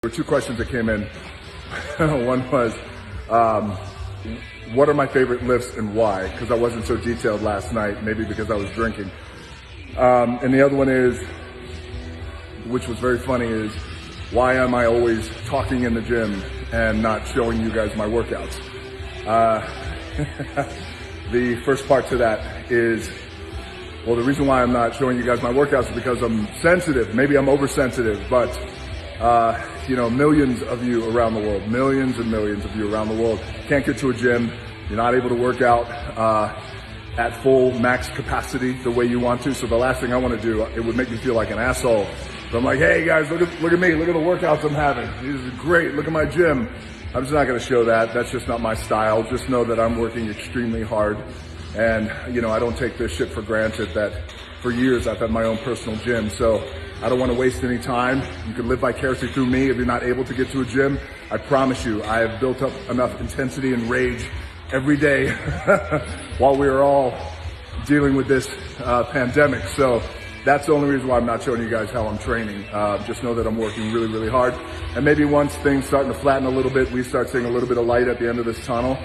There were two questions that came in. One was, what are my favorite lifts and why? Because I wasn't so detailed last night, maybe because I was drinking. And the other one is, which was very funny, is why am I always talking in the gym and not showing you guys my workouts? The first part to that is, well, the reason why I'm not showing you guys my workouts is because I'm sensitive. Maybe I'm oversensitive, but you know, millions of you around the world, millions and millions of you around the world can't get to a gym. You're not able to work out at full max capacity the way you want to. So the last thing I want to do, it would make me feel like an asshole. So I'm like, hey guys, look at me, look at the workouts I'm having. These are great, look at my gym. I'm just not going to show that. That's just not my style. Just know that I'm working extremely hard. And, you know, I don't take this shit for granted that for years I've had my own personal gym. So I don't want to waste any time. You can live vicariously through me if you're not able to get to a gym. I promise you, I have built up enough intensity and rage every day while we are all dealing with this pandemic. So that's the only reason why I'm not showing you guys how I'm training. Just know that I'm working really, really hard. And maybe once things starting to flatten a little bit, we start seeing a little bit of light at the end of this tunnel,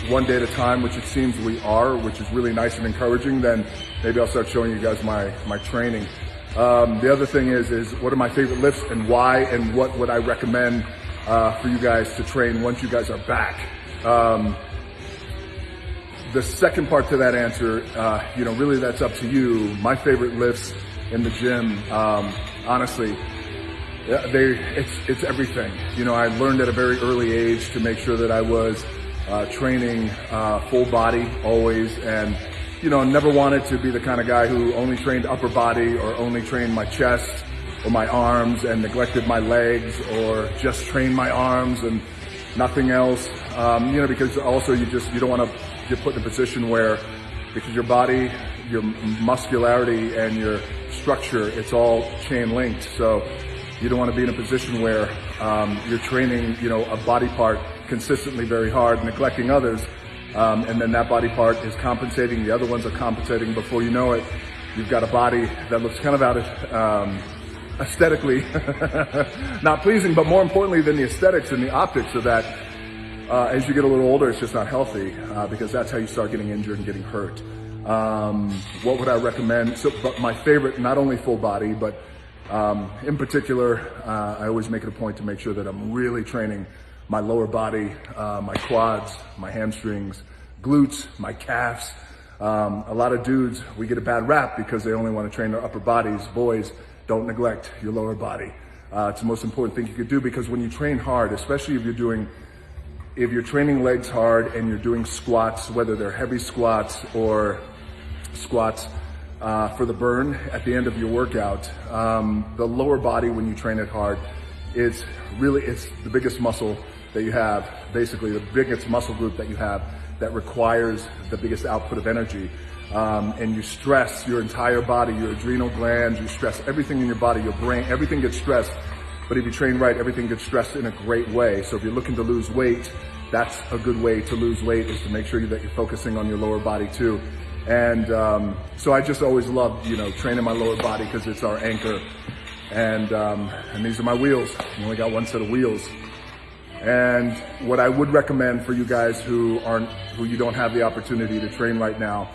one day at a time, which it seems we are, which is really nice and encouraging, then maybe I'll start showing you guys my training. The other thing is what are my favorite lifts and why, and what would I recommend for you guys to train once you guys are back. The second part to that answer, you know, really that's up to you. My favorite lifts in the gym, honestly, it's everything. You know, I learned at a very early age to make sure that I was training full body always, and you know, never wanted to be the kind of guy who only trained upper body or only trained my chest or my arms and neglected my legs, or just trained my arms and nothing else. You know, because also you don't want to get put in a position where, because your body, your muscularity and your structure, it's all chain linked. So you don't want to be in a position where you're training, you know, a body part consistently very hard, neglecting others, and then that body part is compensating, the other ones are compensating. Before you know it, you've got a body that looks kind of out of aesthetically not pleasing, but more importantly than the aesthetics and the optics of that, as you get a little older, it's just not healthy, because that's how you start getting injured and getting hurt. What would I recommend? So, but my favorite, not only full body, but in particular, I always make it a point to make sure that I'm really training my lower body, my quads, my hamstrings, glutes, my calves. A lot of dudes, we get a bad rap because they only want to train their upper bodies. Boys, don't neglect your lower body. It's the most important thing you could do, because when you train hard, especially if you're training legs hard and you're doing squats, whether they're heavy squats or squats for the burn at the end of your workout, the lower body, when you train it hard, it's the biggest muscle that you have, basically the biggest muscle group that you have that requires the biggest output of energy. And you stress your entire body, your adrenal glands, you stress everything in your body, your brain, everything gets stressed. But if you train right, everything gets stressed in a great way. So if you're looking to lose weight, that's a good way to lose weight, is to make sure that you're focusing on your lower body too. And so I just always loved, you know, training my lower body because it's our anchor. And these are my wheels. You only got one set of wheels. And what I would recommend for you guys who you don't have the opportunity to train right now,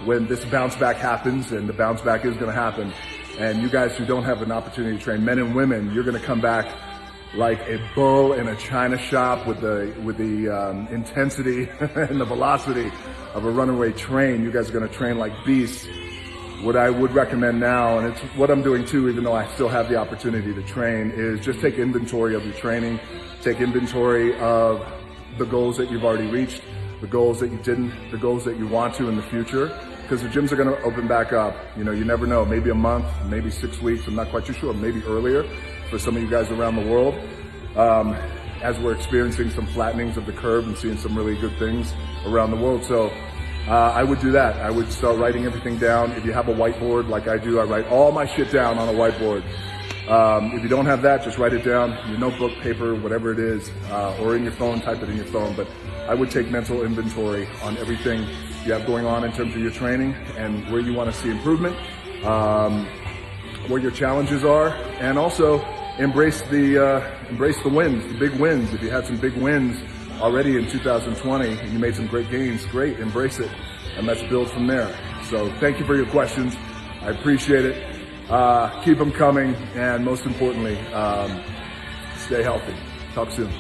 when this bounce back happens, and the bounce back is going to happen, and you guys who don't have an opportunity to train, men and women, you're going to come back like a bull in a china shop with the intensity and the velocity of a runaway train. You guys are going to train like beasts. What I would recommend now, and it's what I'm doing too, even though I still have the opportunity to train, is just take inventory of your training, take inventory of the goals that you've already reached, the goals that you didn't, the goals that you want to in the future, because the gyms are going to open back up. You know, you never know, maybe a month, maybe 6 weeks, I'm not quite too sure, maybe earlier for some of you guys around the world, as we're experiencing some flattenings of the curve and seeing some really good things around the world. So I would do that. I would start writing everything down. If you have a whiteboard like I do, I write all my shit down on a whiteboard. If you don't have that, just write it down, your notebook, paper, whatever it is, or in your phone, type it in your phone. But I would take mental inventory on everything you have going on in terms of your training and where you want to see improvement, what your challenges are, and also embrace the wins, the big wins. If you had some big wins already in 2020 and you made some great gains, great, embrace it, and let's build from there. So thank you for your questions. I appreciate it. Keep them coming, and most importantly, stay healthy. Talk soon.